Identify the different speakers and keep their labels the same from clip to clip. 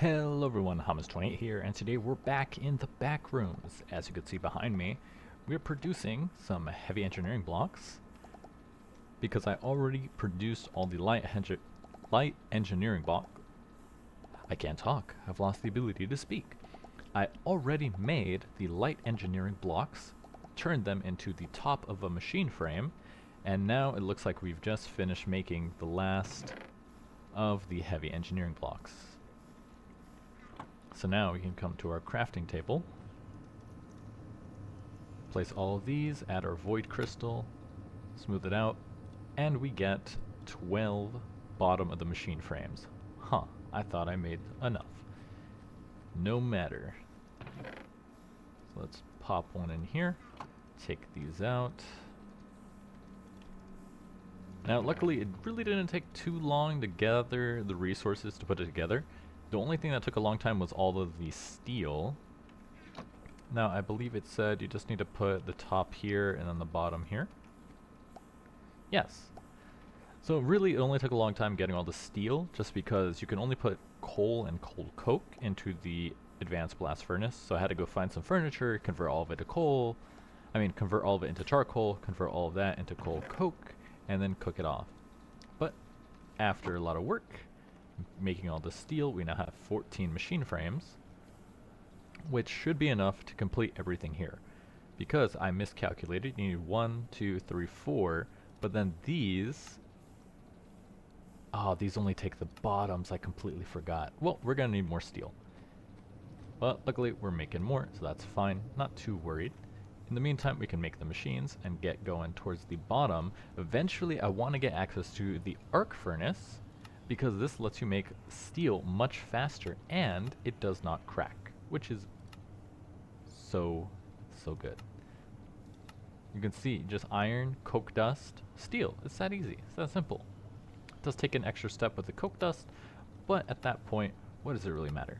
Speaker 1: Hello everyone, Hamas28 here, and today we're back in the back rooms. As you can see behind me, we're producing some heavy engineering blocks because I already produced all the light engineering block. I can't talk. I've lost the ability to speak. I already made the light engineering blocks, turned them into the top of a machine frame, and now it looks like we've just finished making the last of the heavy engineering blocks. So now we can come to our crafting table, place all of these, add our void crystal, smooth it out, and we get 12 bottom of the machine frames. Huh, I thought I made enough. No matter. So let's pop one in here, take these out. Now luckily it really didn't take too long to gather the resources to put it together. The only thing that took a long time was all of the steel. Now I believe it said you just need to put the top here and then the bottom here. Yes. So really it only took a long time getting all the steel just because you can only put coal and coal coke into the advanced blast furnace. So I had to go find some furniture, convert all of it to coal. Convert all of it into charcoal, convert all of that into coal coke, and then cook it off. But after a lot of work, making all the steel, we now have 14 machine frames, which should be enough to complete everything here. Because I miscalculated, you need 1, 2, 3, 4, but then these only take the bottoms. I completely forgot. Well, we're gonna need more steel. But luckily we're making more, so that's fine. Not too worried. In the meantime, we can make the machines and get going towards the bottom. Eventually I want to get access to the arc furnace, because this lets you make steel much faster and it does not crack, which is so good. You can see just iron, coke dust, steel. It's that easy. It's that simple. It does take an extra step with the coke dust, but at that point, what does it really matter?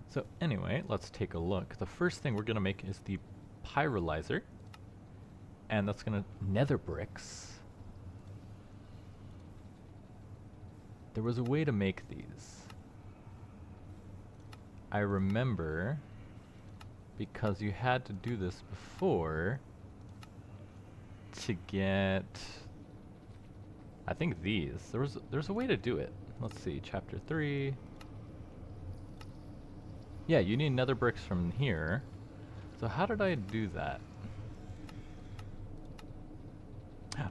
Speaker 1: So anyway, let's take a look. The first thing we're going to make is the pyrolyzer, and that's going to nether bricks. There was a way to make these. I remember, because you had to do this before to get, I think these. There's a way to do it. Let's see, chapter 3. Yeah, you need nether bricks from here. So how did I do that?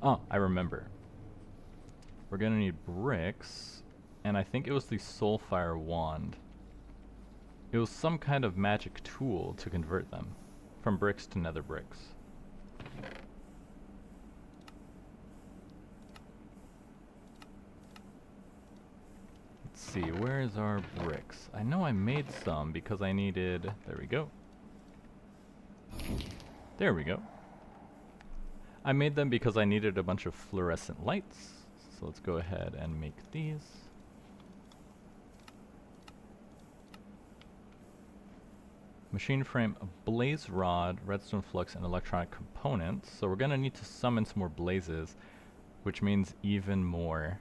Speaker 1: Oh, I remember. We're gonna need bricks, and I think it was the Soulfire wand. It was some kind of magic tool to convert them from bricks to nether bricks. Let's see, where is our bricks? I know I made some because I needed, there we go. There we go. I made them because I needed a bunch of fluorescent lights. So let's go ahead and make these. Machine frame, blaze rod, redstone flux, and electronic components. So we're gonna need to summon some more blazes, which means even more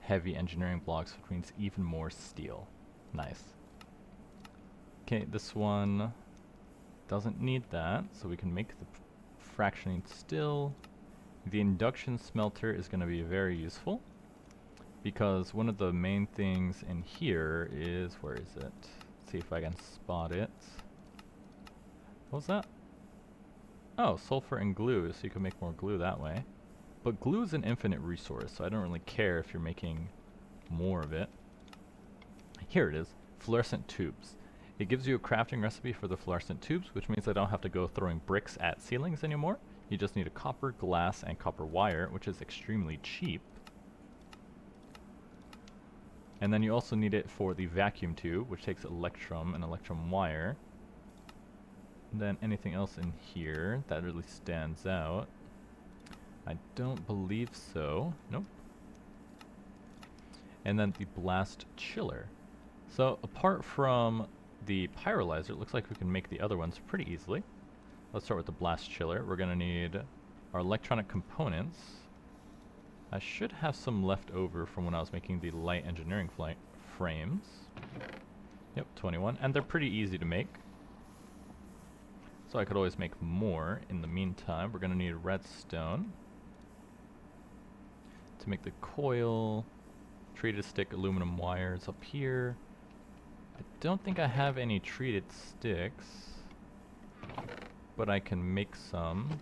Speaker 1: heavy engineering blocks, which means even more steel. Nice. Okay, this one doesn't need that, so we can make the fractioning still. The induction smelter is going to be very useful because one of the main things in here is, where is it? Let's see if I can spot it. What was that? Oh, sulfur and glue, so you can make more glue that way. But glue is an infinite resource, so I don't really care if you're making more of it. Here it is, fluorescent tubes. It gives you a crafting recipe for the fluorescent tubes, which means I don't have to go throwing bricks at ceilings anymore. You just need a copper, glass, and copper wire, which is extremely cheap. And then you also need it for the vacuum tube, which takes electrum and electrum wire. And then anything else in here that really stands out? I don't believe so. Nope. And then the blast chiller. So apart from the pyrolyzer, it looks like we can make the other ones pretty easily. Let's start with the blast chiller. We're gonna need our electronic components. I should have some left over from when I was making the light engineering frames. Yep, 21, and they're pretty easy to make. So I could always make more. In the meantime, we're gonna need redstone to make the coil, treated stick, aluminum wires up here. I don't think I have any treated sticks, but I can make some.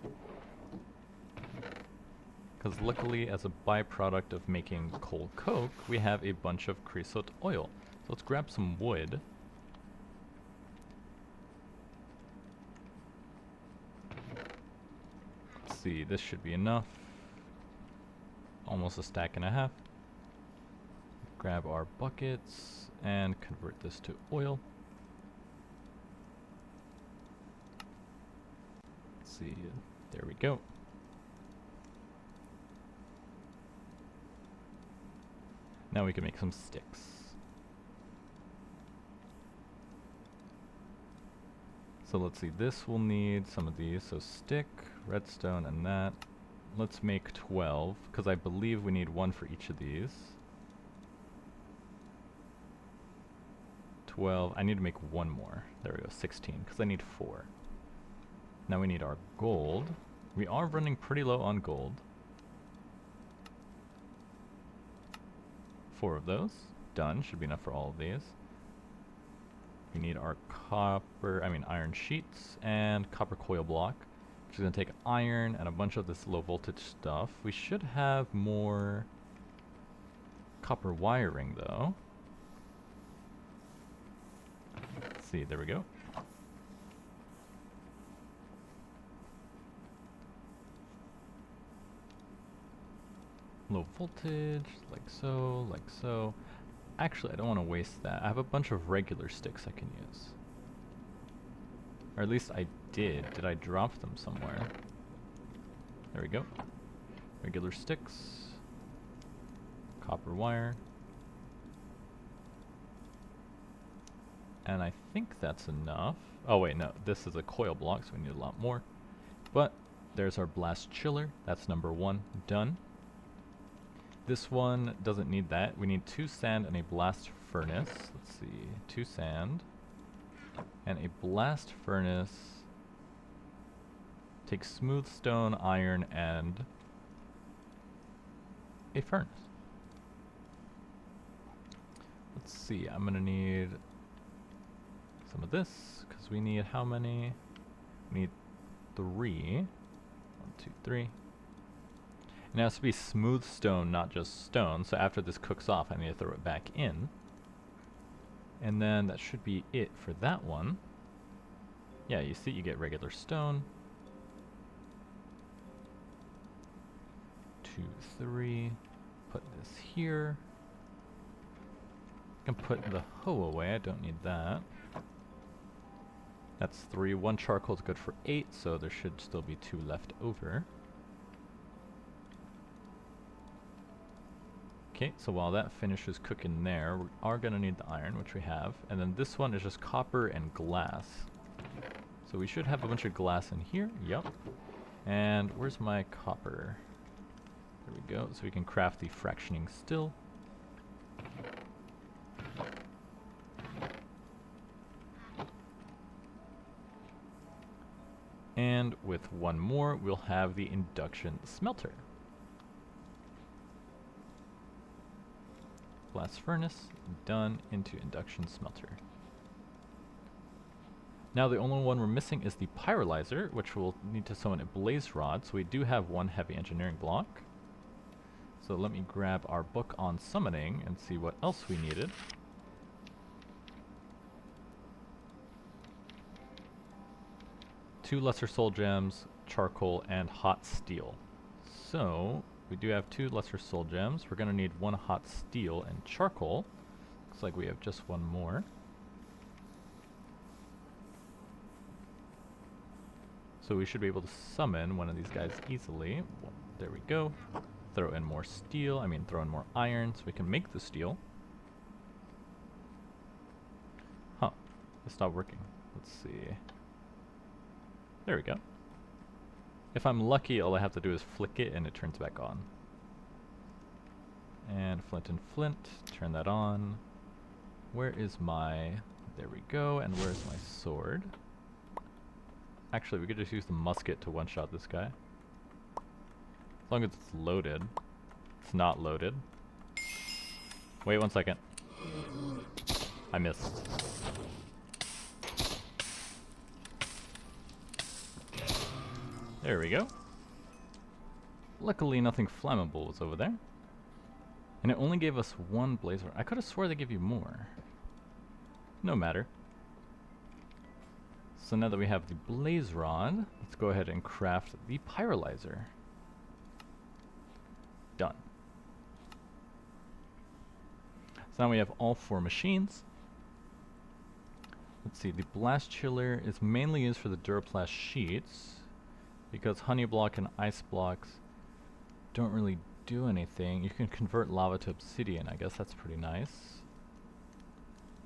Speaker 1: Because luckily, as a byproduct of making coal coke, we have a bunch of creosote oil. So let's grab some wood. Let's see, this should be enough. Almost a stack and a half. Grab our buckets and convert this to oil. Let's see, there we go. Now we can make some sticks. So let's see, this will need some of these. So stick, redstone, and that. Let's make 12, because I believe we need one for each of these. 12, I need to make one more. There we go, 16, because I need 4. Now we need our gold. We are running pretty low on gold. 4 of those. Done. Should be enough for all of these. We need our iron sheets and copper coil block, which is going to take iron and a bunch of this low voltage stuff. We should have more copper wiring though. Let's see, there we go. Low voltage, like so, like so. Actually, I don't want to waste that. I have a bunch of regular sticks I can use. Or at least I did. Did I drop them somewhere? There we go. Regular sticks. Copper wire. And I think that's enough. Oh wait, no. This is a coil block, so we need a lot more. But there's our blast chiller. That's number 1. Done. This one doesn't need that. We need 2 sand and a blast furnace. Let's see. 2 sand. And a blast furnace. Take smooth stone, iron, and a furnace. Let's see. I'm going to need some of this, because we need how many? We need 3. 1, 2, 3. And it has to be smooth stone, not just stone. So after this cooks off, I need to throw it back in. And then that should be it for that one. Yeah, you see, you get regular stone. 2, 3. Put this here. I can put the hoe away. I don't need that. That's 3. 1 charcoal is good for 8, so there should still be 2 left over. Okay, so while that finishes cooking there, we are going to need the iron, which we have. And then this one is just copper and glass. So we should have a bunch of glass in here. Yep. And where's my copper? There we go. So we can craft the fractioning still. And with one more, we'll have the induction smelter. Blast furnace, done, into induction smelter. Now the only one we're missing is the pyrolyzer, which we'll need to summon a blaze rod. So we do have 1 heavy engineering block. So let me grab our book on summoning and see what else we needed. Two lesser soul gems, charcoal, and hot steel. So we do have 2 lesser soul gems. We're going to need 1 hot steel and charcoal. Looks like we have just 1 more. So we should be able to summon one of these guys easily. There we go. Throw in more steel, throw in more iron so we can make the steel. Huh, it stopped working. Let's see. There we go. If I'm lucky, all I have to do is flick it and it turns back on. And flint, turn that on. Where is my... There we go, and where's my sword? Actually, we could just use the musket to one-shot this guy. As long as it's loaded. It's not loaded. Wait 1 second. I missed. There we go. Luckily nothing flammable was over there. And it only gave us 1 blaze rod. I could have swore they give you more. No matter. So now that we have the blaze rod, let's go ahead and craft the pyrolyzer. Done. So now we have all 4 machines. Let's see, the blast chiller is mainly used for the Duraplast sheets, because honey block and ice blocks don't really do anything. You can convert lava to obsidian, I guess that's pretty nice.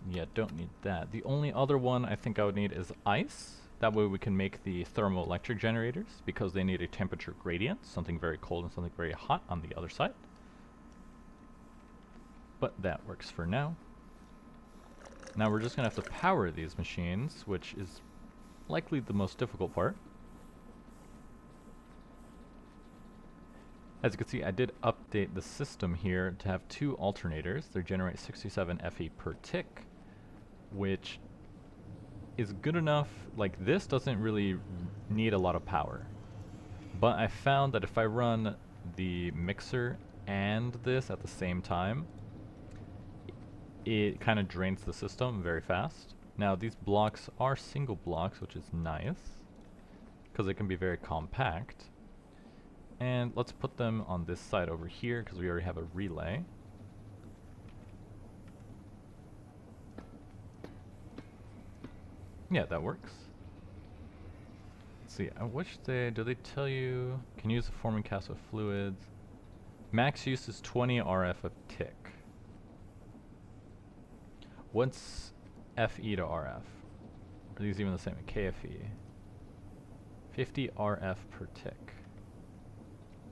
Speaker 1: Yeah, don't need that. The only other one I think I would need is ice. That way we can make the thermoelectric generators, because they need a temperature gradient, something very cold and something very hot on the other side. But that works for now. Now we're just going to have to power these machines, which is likely the most difficult part. As you can see, I did update the system here to have 2 alternators. They generate 67 Fe per tick, which is good enough. Like, this doesn't really need a lot of power. But I found that if I run the mixer and this at the same time, it kind of drains the system very fast. Now these blocks are single blocks, which is nice, because they can be very compact. And let's put them on this side over here, because we already have a relay. Yeah, that works. Let's see, I wish do they tell you, can use a forming cast with fluids. Max use is 20 RF a tick. What's FE to RF? Are these even the same? KFE. 50 RF per tick.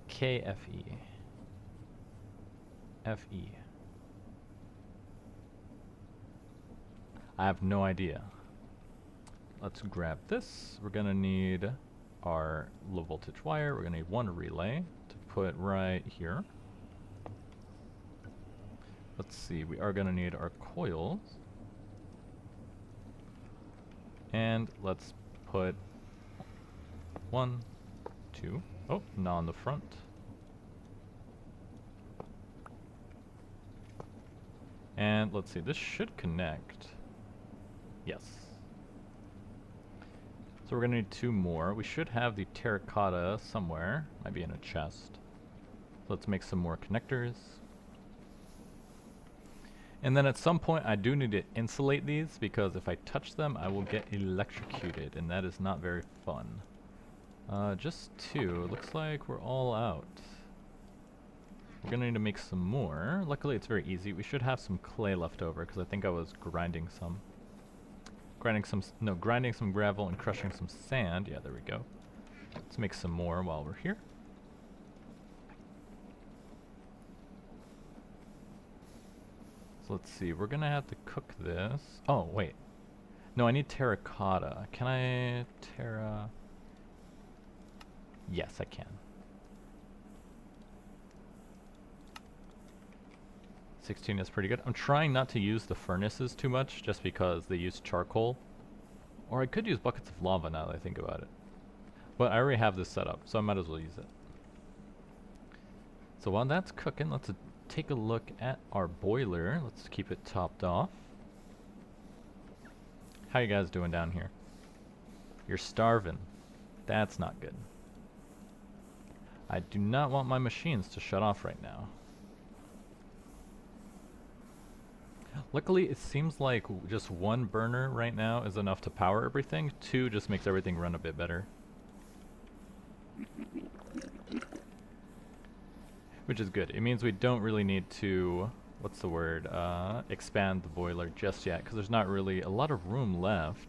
Speaker 1: KFE. FE. I have no idea. Let's grab this. We're gonna need our low voltage wire. We're gonna need 1 relay to put right here. Let's see, we are gonna need our coils. And let's put 1, 2, oh, not on the front. And let's see, this should connect. Yes. So we're gonna need 2 more. We should have the terracotta somewhere. Might be in a chest. Let's make some more connectors. And then at some point I do need to insulate these, because if I touch them I will get electrocuted, and that is not very fun. Just 2. Looks like we're all out. We're gonna need to make some more. Luckily it's very easy. We should have some clay left over, because I think I was grinding some gravel and crushing some sand. Yeah, there we go. Let's make some more while we're here. So let's see, we're gonna have to cook this. Oh, wait. No, I need terracotta. Can I Yes, I can. 16 is pretty good. I'm trying not to use the furnaces too much, just because they use charcoal. Or I could use buckets of lava now that I think about it. But I already have this set up, so I might as well use it. So while that's cooking, let's take a look at our boiler. Let's keep it topped off. How you guys doing down here? You're starving. That's not good. I do not want my machines to shut off right now. Luckily, it seems like just 1 burner right now is enough to power everything. 2 just makes everything run a bit better. Which is good. It means we don't really need to, what's the word, expand the boiler just yet, because there's not really a lot of room left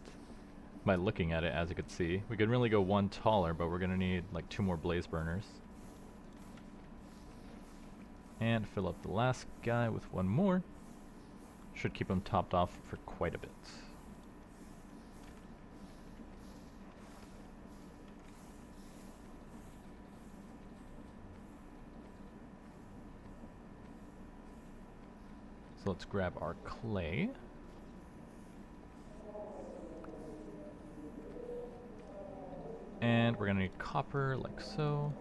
Speaker 1: by looking at it, as you can see. We could really go 1 taller, but we're going to need like 2 more blaze burners. And fill up the last guy with 1 more. Should keep them topped off for quite a bit. So let's grab our clay. And we're gonna need copper, like so.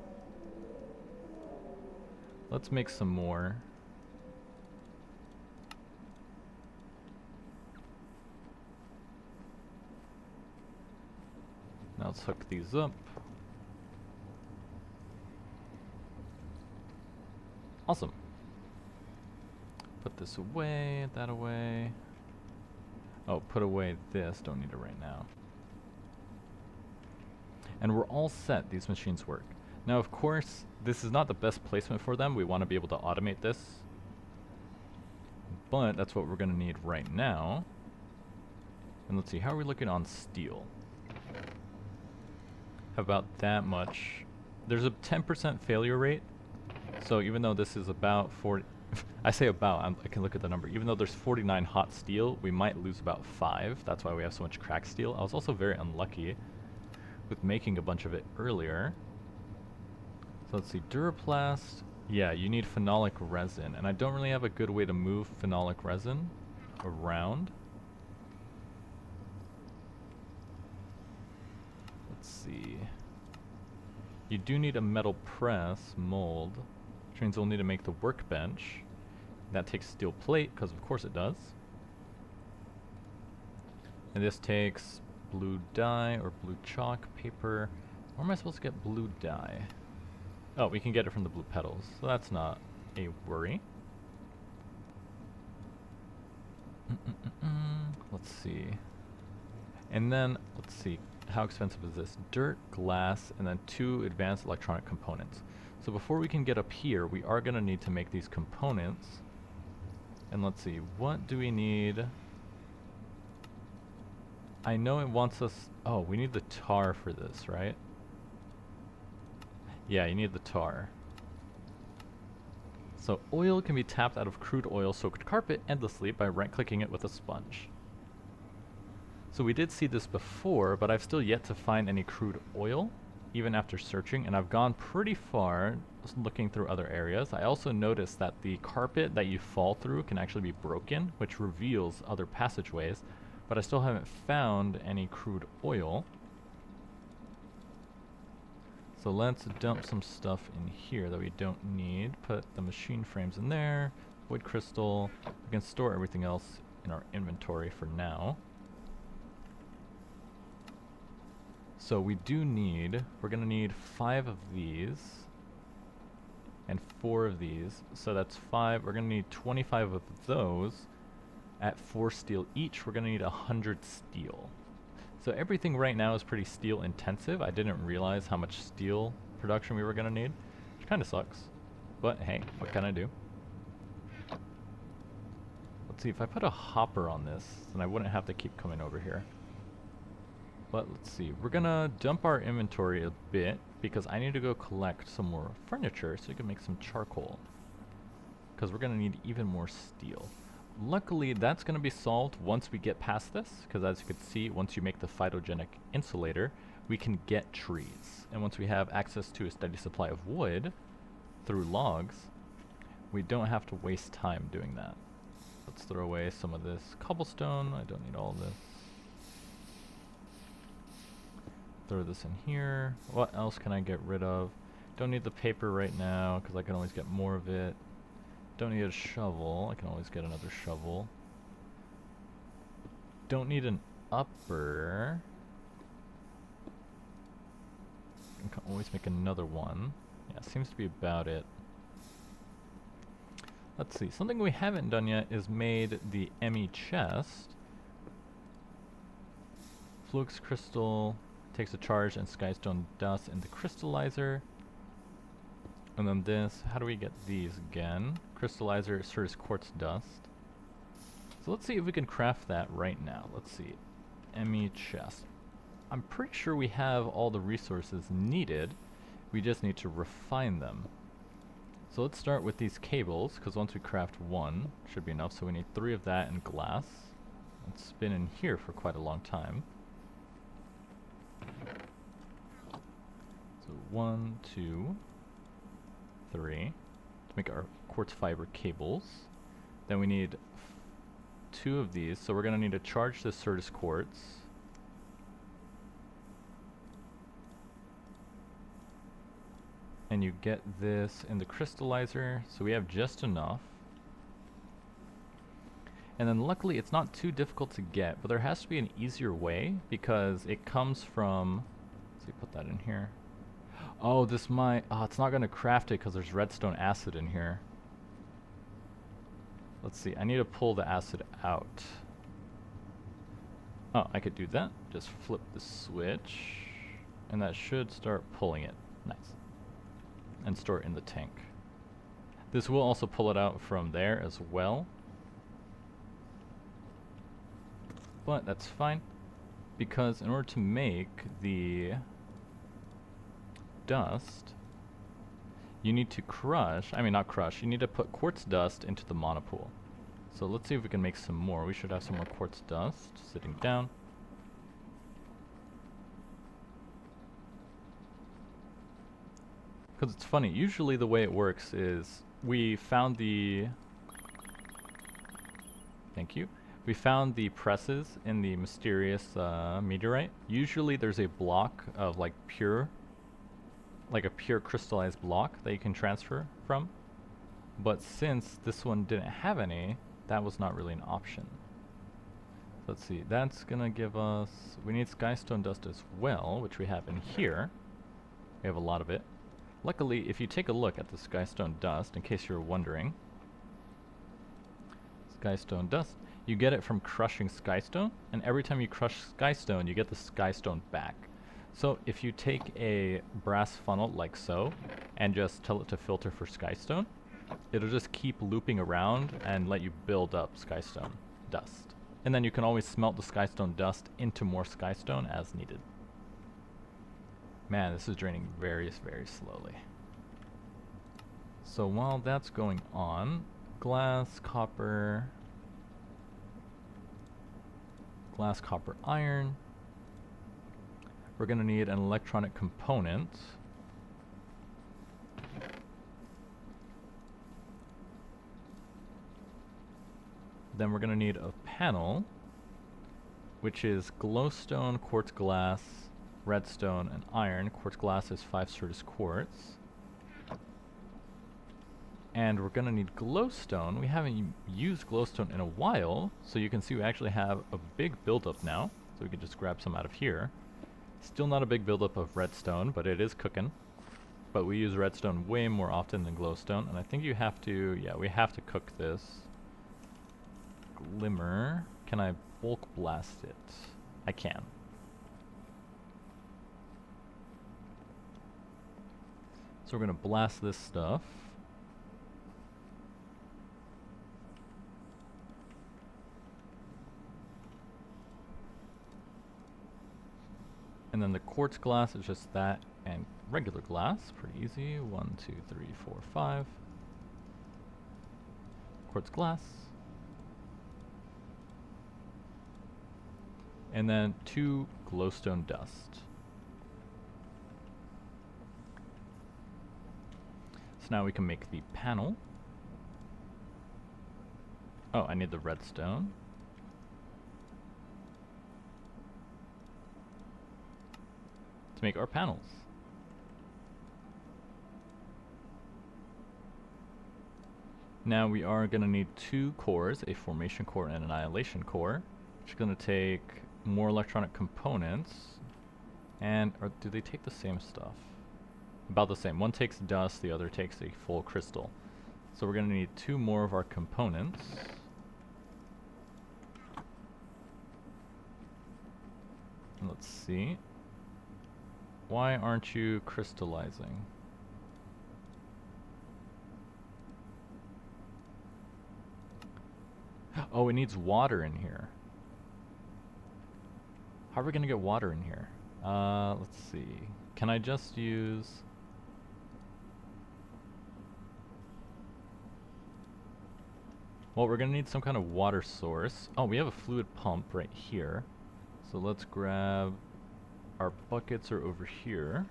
Speaker 1: Let's make some more. Now let's hook these up. Awesome. Put this away, that away. Oh, put away this, don't need it right now. And we're all set, these machines work. Now of course, this is not the best placement for them, we want to be able to automate this. But that's what we're going to need right now. And let's see, how are we looking on steel? How about that much? There's a 10% failure rate. So even though this is about 40, I say about, I can look at the number. Even though there's 49 hot steel, we might lose about 5. That's why we have so much cracked steel. I was also very unlucky with making a bunch of it earlier. So let's see, Duraplast. Yeah, you need phenolic resin, and I don't really have a good way to move phenolic resin around. Let's see. You do need a metal press mold, which means we'll need to make the workbench. That takes steel plate, because of course it does. And this takes blue dye or blue chalk paper. Where am I supposed to get blue dye? Oh, we can get it from the blue petals, so that's not a worry. Let's see. And then, let's see, how expensive is this? Dirt, glass, and then 2 advanced electronic components. So before we can get up here, we are going to need to make these components. And let's see, what do we need? I know it wants us... Oh, we need the tar for this, right? Yeah, you need the tar. So oil can be tapped out of crude oil-soaked carpet endlessly by right-clicking it with a sponge. So we did see this before, but I've still yet to find any crude oil, even after searching, and I've gone pretty far looking through other areas. I also noticed that the carpet that you fall through can actually be broken, which reveals other passageways, but I still haven't found any crude oil. So let's dump some stuff in here that we don't need. Put the machine frames in there, wood crystal. We can store everything else in our inventory for now. So we do need, we're going to need 5 of these and 4 of these. So that's 5. We're going to need 25 of those. At 4 steel each, we're going to need 100 steel. So everything right now is pretty steel intensive. I didn't realize how much steel production we were going to need, which kind of sucks. But hey, what can I do? Let's see, if I put a hopper on this, then I wouldn't have to keep coming over here. But let's see, we're going to dump our inventory a bit because I need to go collect some more furniture so we can make some charcoal. Because we're going to need even more steel. Luckily, that's going to be solved once we get past this, because as you can see, once you make the phytogenic insulator, we can get trees. And once we have access to a steady supply of wood through logs, we don't have to waste time doing that. Let's throw away some of this cobblestone. I don't need all of this. Throw this in here. What else can I get rid of? Don't need the paper right now, because I can always get more of it. Don't need a shovel. I can always get another shovel. Don't need an upper. I can always make another one. Yeah, seems to be about it. Let's see. Something we haven't done yet is made the ME chest. Flux crystal takes a charge and skystone dust in the crystallizer. And then this, how do we get these again? Crystallizer serves quartz dust. So let's see if we can craft that right now. Let's see. ME chest. I'm pretty sure we have all the resources needed. We just need to refine them. So let's start with these cables, because once we craft one, should be enough. So we need 3 of that in glass. It's been in here for quite a long time. So 1, 2, 3 to make our quartz fiber cables. Then we need 2 of these, so we're going to need to charge this Certus quartz. And you get this in the crystallizer, so we have just enough. And then luckily it's not too difficult to get, but there has to be an easier way because it comes from, let's see, put that in here. Oh, this might, it's not going to craft it because there's redstone acid in here. Let's see, I need to pull the acid out. Oh, I could do that. Just flip the switch, and that should start pulling it. Nice. And store it in the tank. This will also pull it out from there as well. But that's fine, because in order to make the dust, you need to you need to put quartz dust into the monopool. So let's see if we can make some more. We should have some more quartz dust sitting down. Because it's funny, usually the way it works is we found the... Thank you. We found the presses in the mysterious meteorite. Usually there's a block of like a pure crystallized block that you can transfer from. But since this one didn't have any, that was not really an option. Let's see, that's gonna give us... We need skystone dust as well, which we have in here. We have a lot of it. Luckily, if you take a look at the skystone dust, in case you're wondering, skystone dust, you get it from crushing skystone, and every time you crush skystone, you get the skystone back. So if you take a brass funnel like so, and just tell it to filter for skystone, it'll just keep looping around and let you build up skystone dust. And then you can always smelt the skystone dust into more skystone as needed. Man, this is draining very, very slowly. So while that's going on, glass, copper, iron. We're going to need an electronic component. Then we're going to need a panel, which is glowstone, quartz glass, redstone, and iron. Quartz glass is 5 Certus quartz. And we're going to need glowstone. We haven't used glowstone in a while, so you can see we actually have a big buildup now. So we can just grab some out of here. Still not a big buildup of redstone, but it is cooking. But we use redstone way more often than glowstone, and I think you have to, yeah, we have to cook this. Glimmer. Can I bulk blast it? I can. So we're going to blast this stuff. And then the quartz glass is just that and regular glass. Pretty easy. 1, 2, 3, 4, 5. Quartz glass. And then 2 glowstone dust. So now we can make the panel. Oh, I need the redstone. To make our panels. Now we are going to need 2 cores, a formation core and an annihilation core, which is going to take more electronic components. And or do they take the same stuff? About the same. One takes dust, the other takes a full crystal. So we're going to need 2 more of our components. And let's see. Why aren't you crystallizing? Oh, it needs water in here. How are we gonna get water in here? Let's see. Can I just use... Well, we're gonna need some kind of water source. Oh, we have a fluid pump right here. So let's grab, our buckets are over here.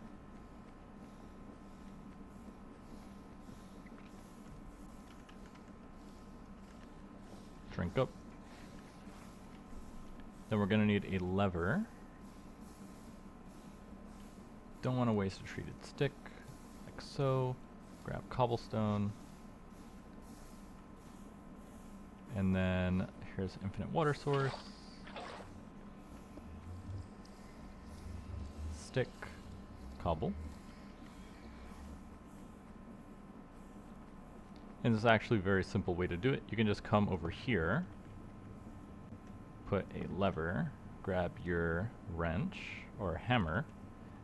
Speaker 1: Drink up. Then we're gonna need a lever. Don't want to waste a treated stick, like so. Grab cobblestone. And then here's infinite water source. Stick, cobble. And this is actually a very simple way to do it. You can just come over here, put a lever, grab your wrench or hammer,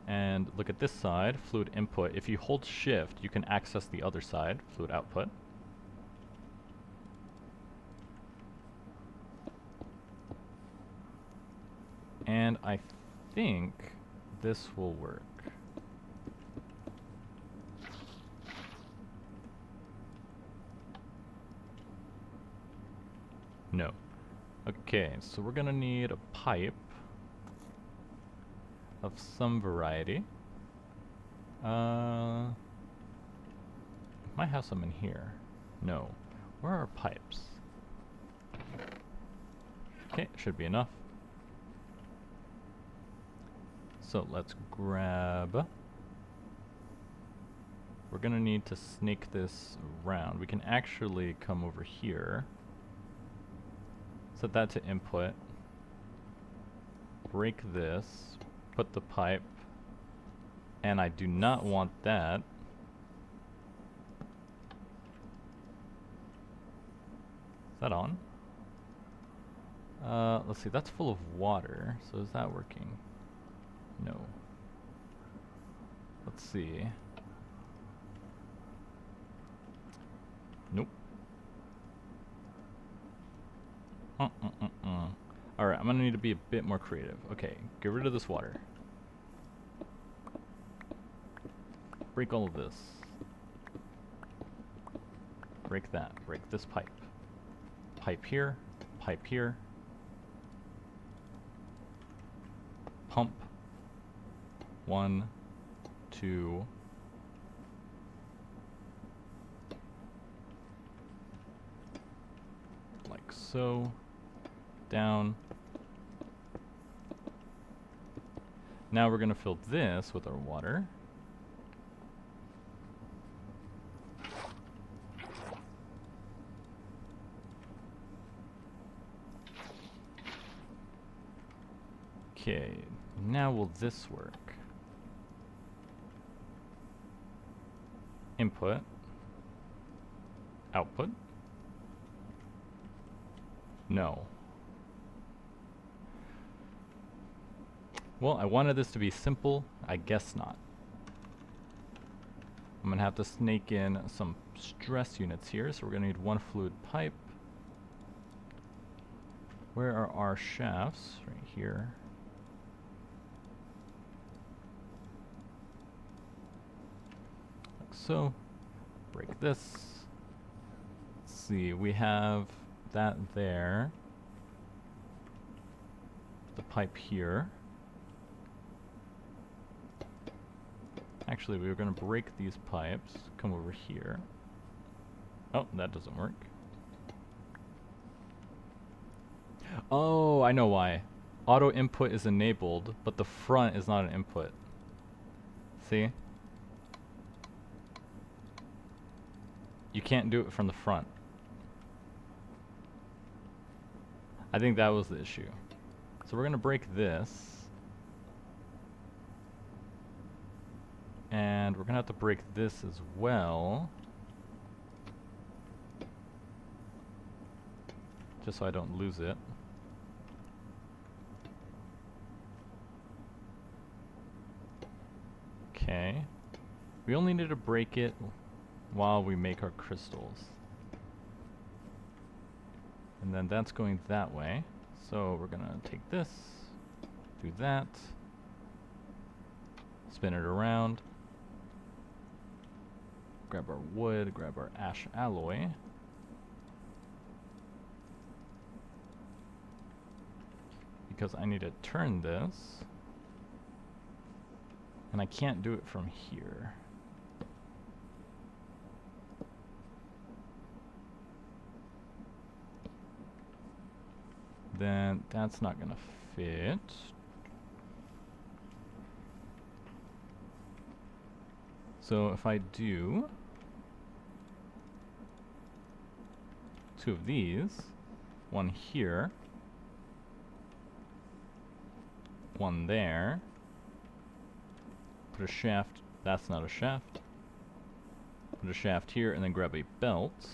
Speaker 1: and look at this side, fluid input. If you hold shift, you can access the other side, fluid output. And I think this will work. No. Okay, so we're gonna need a pipe of some variety. Might have some in here. No. Where are our pipes? Okay, should be enough. So let's grab... We're gonna need to snake this around. We can actually come over here. Set that to input. Break this. Put the pipe. And I do not want that. Is that on? Let's see, that's full of water. So is that working? No. Let's see. Nope. Alright, I'm gonna need to be a bit more creative. Okay, get rid of this water. Break all of this. Break that. Break this pipe. Pipe here. Pipe here. Pump. 1, 2. Like so. Down. Now we're gonna fill this with our water. Okay, now will this work? Input. Output. No. Well, I wanted this to be simple. I guess not. I'm gonna have to snake in some stress units here, so we're gonna need one fluid pipe. Where are our shafts? Right here. Like so. Break this. Let's see, we have that there. The pipe here. Actually, we were going to break these pipes, come over here. Oh, that doesn't work. Oh, I know why. Auto input is enabled, but the front is not an input. See? You can't do it from the front. I think that was the issue. So we're going to break this. And we're going to have to break this as well. Just so I don't lose it. Okay. We only need to break it while we make our crystals. And then that's going that way. So we're going to take this, do that, spin it around. Grab our wood, grab our ash alloy. because I need to turn this. And I can't do it from here. Then that's not gonna fit. So if I do 2 of these, one here, one there, put a shaft, that's not a shaft, put a shaft here, and then grab a belt.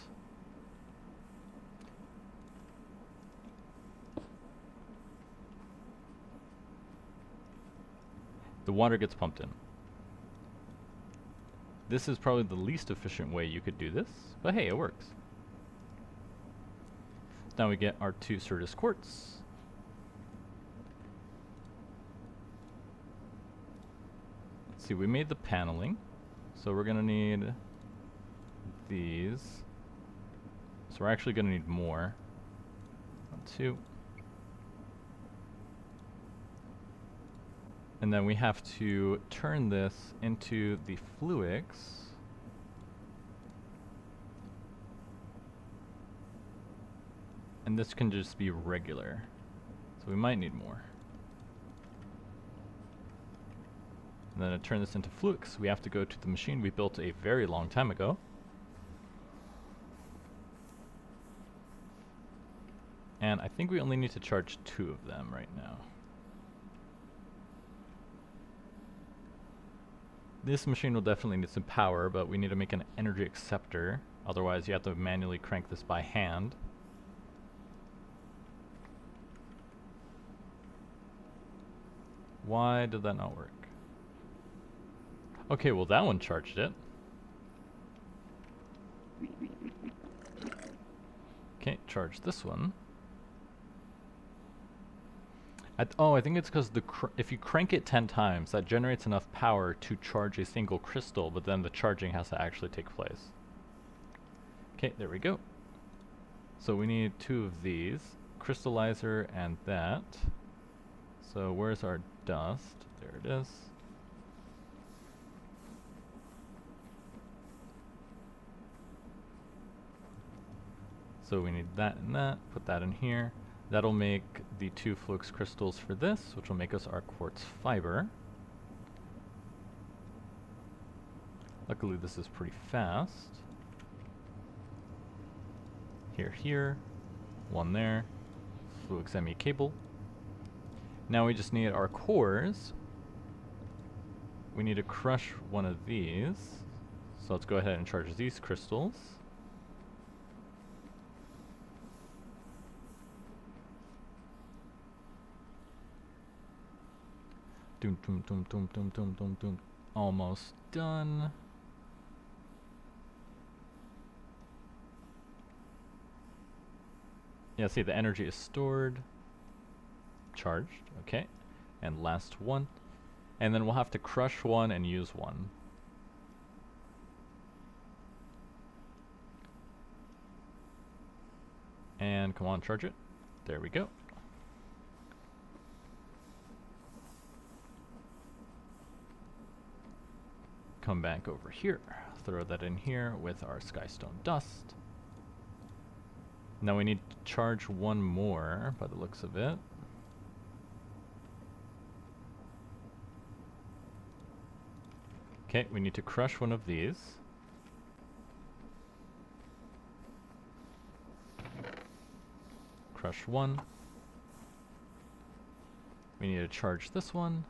Speaker 1: The water gets pumped in. This is probably the least efficient way you could do this, but hey, it works. Now we get our 2 Certus quartz. Let's see, we made the paneling, so we're gonna need these. So we're actually gonna need more. 1, 2. And then we have to turn this into the fluix. And this can just be regular. So we might need more. And then to turn this into fluix, we have to go to the machine we built a very long time ago. And I think we only need to charge 2 of them right now. This machine will definitely need some power, but we need to make an energy acceptor. Otherwise, you have to manually crank this by hand. Why did that not work? Okay, well that one charged it. Okay, charge this one. I think it's because if you crank it 10 times, that generates enough power to charge a single crystal, but then the charging has to actually take place. Okay, there we go. So we need 2 of these, crystallizer and that. So where's our dust? There it is. So we need that and that, put that in here. That'll make the 2 flux crystals for this, which will make us our quartz fiber. Luckily this is pretty fast. Here, one there, flux ME cable. Now we just need our cores. We need to crush one of these. So let's go ahead and charge these crystals. Doom, doom, doom, doom, doom, doom, doom, doom. Almost done. Yeah, see, the energy is stored. Charged, okay. And last one. And then we'll have to crush one and use one. And come on, charge it. There we go. Come back over here, throw that in here with our skystone dust. Now we need to charge one more by the looks of it. Okay, we need to crush one of these. Crush one. We need to charge this one.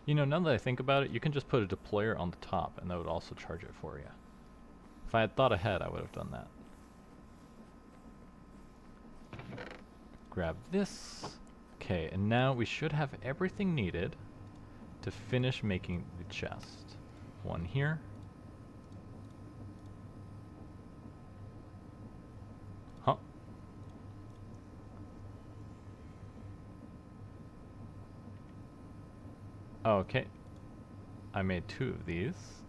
Speaker 1: You know, now that I think about it, you can just put a deployer on the top and that would also charge it for you. If I had thought ahead, I would have done that. Grab this. Okay, and now we should have everything needed to finish making the chest. One here. Huh. Okay, I made 2 of these,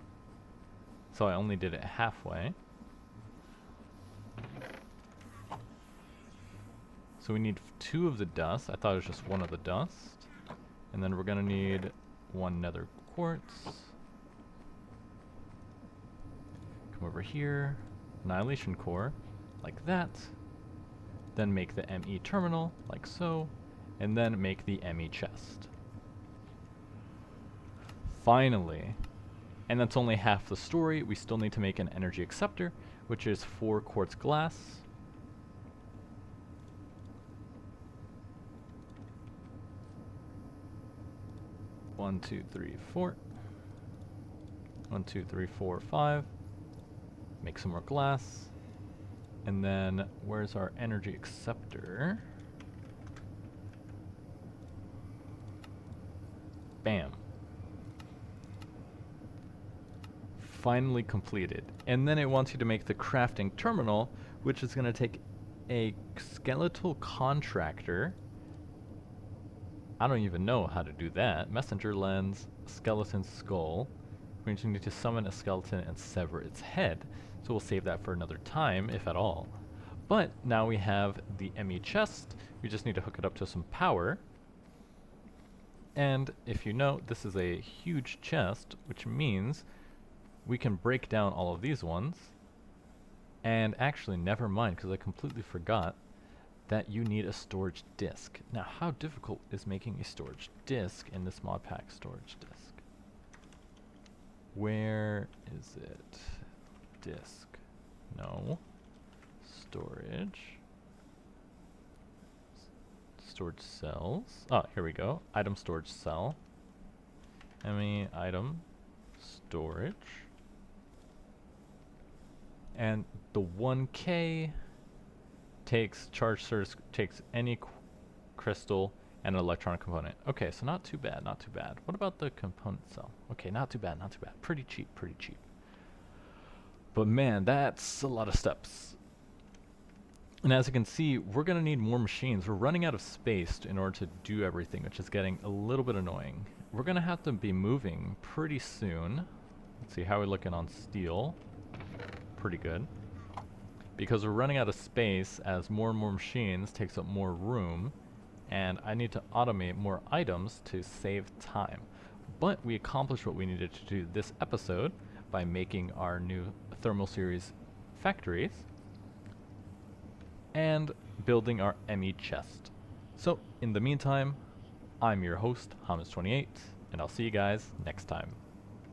Speaker 1: so I only did it halfway. So we need 2 of the dust. I thought it was just 1 of the dust. And then we're gonna need 1 nether quartz. Come over here. Annihilation core, like that. Then make the ME terminal, like so. And then make the ME chest. Finally. And that's only half the story. We still need to make an energy acceptor, which is 4 quartz glass. One, two, three, four. 1, 2, 3, 4, 5. Make some more glass. And then, where's our energy acceptor? Bam. Finally completed. And then it wants you to make the crafting terminal, which is going to take a skeletal contractor. I don't even know how to do that. Messenger lens, skeleton skull. We need to summon a skeleton and sever its head. So we'll save that for another time, if at all. But now we have the ME chest. We just need to hook it up to some power. And if you note, this is a huge chest, which means we can break down all of these ones. And actually, never mind, because I completely forgot that you need a storage disk. Now, how difficult is making a storage disk in this mod pack storage disk? Where is it? Disk. No. Storage. Storage cells. Oh, here we go. Item storage cell. ME item storage. And the 1K takes takes any crystal and an electronic component. Okay, so not too bad, not too bad. What about the component cell? Okay, not too bad, not too bad. Pretty cheap, pretty cheap. But man, that's a lot of steps. And as you can see, we're gonna need more machines. We're running out of space in order to do everything, which is getting a little bit annoying. We're gonna have to be moving pretty soon. Let's see, how we're looking on steel. Pretty good. Because we're running out of space as more and more machines takes up more room, and I need to automate more items to save time. But we accomplished what we needed to do this episode by making our new thermal series factories and building our ME chest. So in the meantime, I'm your host, Hamas28, and I'll see you guys next time.